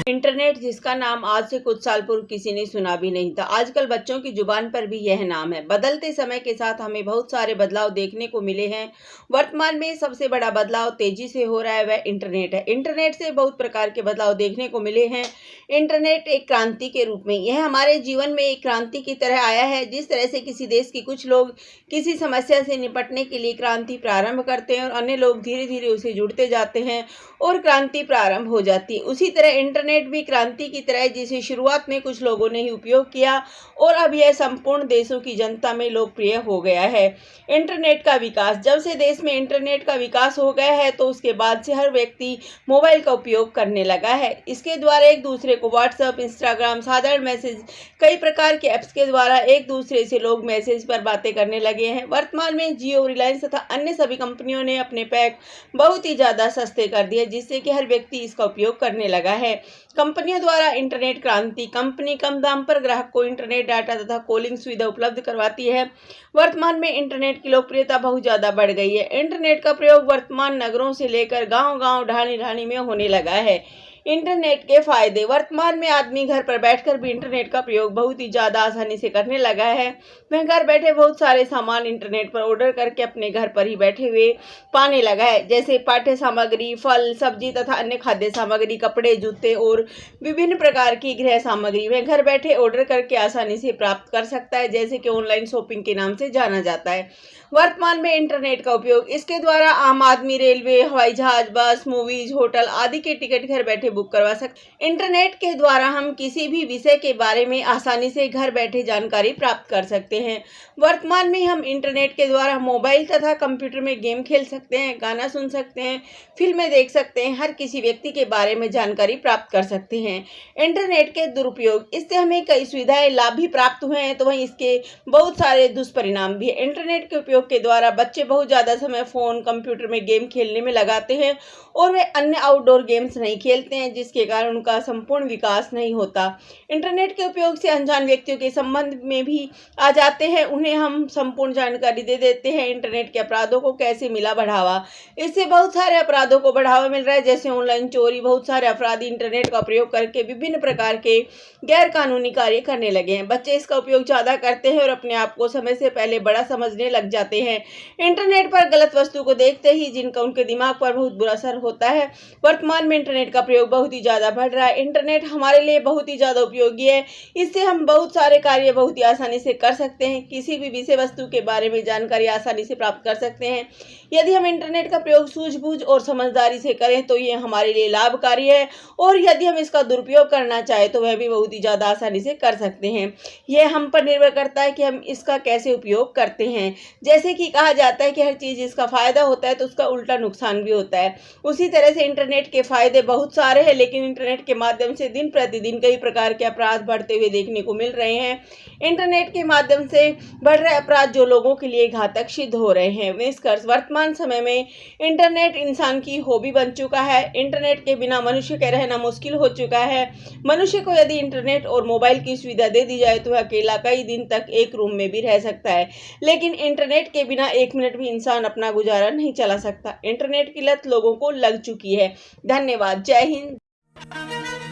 Internet, जिसका नाम आज से कुछ साल पूर्व किसी ने सुना भी नहीं था, आजकल बच्चों की जुबान पर भी यह नाम है। बदलते समय के साथ हमें बहुत सारे बदलाव देखने को मिले हैं। वर्तमान में सबसे बड़ा बदलाव तेजी से हो रहा है, वह इंटरनेट है। इंटरनेट से बहुत प्रकार के बदलाव देखने को मिले हैं। इंटरनेट एक क्रांति के रूप में, यह हमारे जीवन में एक क्रांति की तरह आया है। जिस तरह से किसी देश के कुछ लोग किसी समस्या से निपटने के लिए क्रांति प्रारंभ करते हैं और अन्य लोग धीरे धीरे उसे जुड़ते जाते हैं और क्रांति प्रारंभ हो जाती है, उसी तरह इंटरनेट भी क्रांति की तरह, जिसे शुरुआत में कुछ लोगों ने ही उपयोग किया और अब यह संपूर्ण देशों की जनता में लोकप्रिय हो गया है। इंटरनेट का विकास, जब से देश में इंटरनेट का विकास हो गया है तो उसके बाद से हर व्यक्ति मोबाइल का उपयोग करने लगा है। इसके द्वारा एक दूसरे को व्हाट्सएप, इंस्टाग्राम, साधारण मैसेज, कई प्रकार के ऐप्स के द्वारा एक दूसरे से लोग मैसेज पर बातें करने लगे हैं। वर्तमान में जियो, रिलायंस तथा अन्य सभी कंपनियों ने अपने पैक बहुत ही ज़्यादा सस्ते कर दिए, जिससे कि हर व्यक्ति इसका उपयोग करने लगा है। कंपनियों द्वारा इंटरनेट क्रांति, कंपनी कम दाम पर ग्राहक को इंटरनेट डाटा तथा कॉलिंग सुविधा उपलब्ध करवाती है। वर्तमान में इंटरनेट की लोकप्रियता बहुत ज़्यादा बढ़ गई है। इंटरनेट का प्रयोग वर्तमान नगरों से लेकर गांव-गांव, ढाणी-ढाणी में होने लगा है। इंटरनेट के फायदे, वर्तमान में आदमी घर पर बैठकर भी इंटरनेट का प्रयोग बहुत ही ज़्यादा आसानी से करने लगा है। वह घर बैठे बहुत सारे सामान इंटरनेट पर ऑर्डर करके अपने घर पर ही बैठे हुए पाने लगा है, जैसे पाठ्य सामग्री, फल, सब्जी तथा अन्य खाद्य सामग्री, कपड़े, जूते और विभिन्न प्रकार की गृह सामग्री वह घर बैठे ऑर्डर करके आसानी से प्राप्त कर सकता है, जैसे कि ऑनलाइन शॉपिंग के नाम से जाना जाता है। वर्तमान में इंटरनेट का उपयोग, इसके द्वारा आम आदमी रेलवे, हवाई जहाज, बस, मूवीज, होटल आदि के टिकट घर बैठे बुक करवा सकते। इंटरनेट के द्वारा हम किसी भी विषय के बारे में आसानी से घर बैठे जानकारी प्राप्त कर सकते हैं। वर्तमान में हम इंटरनेट के द्वारा मोबाइल तथा कंप्यूटर में गेम खेल सकते हैं, गाना सुन सकते हैं, फिल्में देख सकते हैं, हर किसी व्यक्ति के बारे में जानकारी प्राप्त कर सकते हैं। इंटरनेट के दुरुपयोग, इससे हमें कई सुविधाएं, लाभ भी प्राप्त हुए हैं, तो वहीं इसके बहुत सारे दुष्परिणाम भी है। इंटरनेट के उपयोग के द्वारा बच्चे बहुत ज़्यादा समय फ़ोन, कंप्यूटर में गेम खेलने में लगाते हैं और वे अन्य आउटडोर गेम्स नहीं खेलते हैं, जिसके कारण उनका संपूर्ण विकास नहीं होता। इंटरनेट के उपयोग से अनजान व्यक्तियों के संबंध में भी आ जाते हैं, उन्हें हम संपूर्ण जानकारी दे देते हैं। इंटरनेट के अपराधों को कैसे मिला बढ़ावा, इससे बहुत सारे अपराधों को बढ़ावा मिल रहा है, जैसे ऑनलाइन चोरी। बहुत सारे अपराधी इंटरनेट का प्रयोग करके विभिन्न प्रकार के गैर कानूनी कार्य करने लगे हैं। बच्चे इसका उपयोग ज़्यादा करते हैं और अपने आप को समय से पहले बड़ा समझने लग जाते हैं। इंटरनेट पर गलत वस्तु को देखते ही जिनका उनके दिमाग पर बहुत बुरा असर होता है। वर्तमान में इंटरनेट का प्रयोग बहुत ही ज़्यादा बढ़ रहा है। इंटरनेट हमारे लिए बहुत ही ज़्यादा उपयोगी है, इससे हम बहुत सारे कार्य बहुत ही आसानी से कर सकते हैं। किसी भी विषय वस्तु के बारे में जानकारी आसानी से प्राप्त कर सकते हैं। यदि हम इंटरनेट का प्रयोग सूझबूझ और समझदारी से करें तो ये हमारे लिए लाभकारी है, और यदि हम इसका दुरुपयोग करना चाहें तो वह भी बहुत ही ज़्यादा आसानी से कर सकते हैं। यह हम पर निर्भर करता है कि हम इसका कैसे उपयोग करते हैं। जैसे कि कहा जाता है कि हर चीज़ जिसका फायदा होता है तो उसका उल्टा नुकसान भी होता है, उसी तरह से इंटरनेट के फायदे बहुत सारे हैं, लेकिन इंटरनेट के माध्यम से दिन प्रतिदिन कई प्रकार के अपराध बढ़ते हुए देखने को मिल रहे हैं। इंटरनेट के माध्यम से बढ़ रहे अपराध जो लोगों के लिए घातक सिद्ध हो रहे हैं। निष्कर्ष, वर्तमान समय में इंटरनेट इंसान की हॉबी बन चुका है। इंटरनेट के बिना मनुष्य का रहना मुश्किल हो चुका है। मनुष्य को यदि इंटरनेट और मोबाइल की सुविधा दे दी जाए तो वह अकेला कई दिन तक एक रूम में भी रह सकता है, लेकिन इंटरनेट के बिना एक मिनट भी इंसान अपना गुजारा नहीं चला सकता। इंटरनेट की लत लोगों को लग चुकी है। धन्यवाद। जय हिंद।